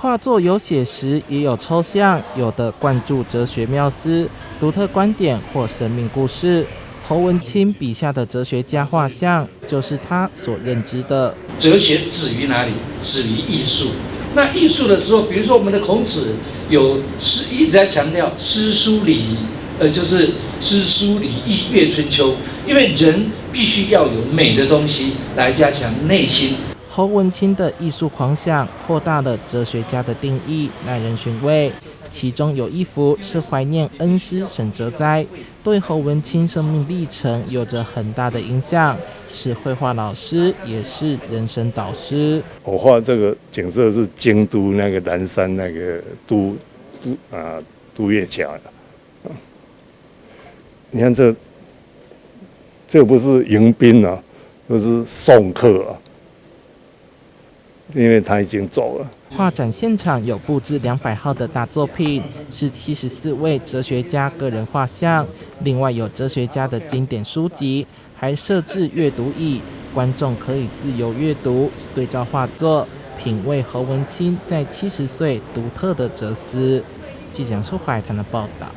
画作有写实，也有抽象，有的灌注哲学妙思、独特观点或生命故事。侯文清笔下的哲学家画像，就是他所认知的。哲学止于哪里？止于艺术。那艺术的时候，比如说我们的孔子一直在强调诗书礼仪，就是诗书礼义乐春秋，因为人必须要有美的东西来加强内心。侯文清的艺术狂想扩大了哲学家的定义，耐人寻味。其中有一幅是怀念恩师沈哲哉，对侯文清生命历程有着很大的影响，是绘画老师，也是人生导师。我画这个景色是京都那个南山那个都月桥的，你看这不是迎宾啊，这是送客啊，因为他已经走了。画展现场有布置200号的大作品，是74位哲学家个人画像，另外有哲学家的经典书籍，还设置阅读椅，观众可以自由阅读，对照画作，品味侯文清在70岁独特的哲思。记者杨淑怀谈的报道。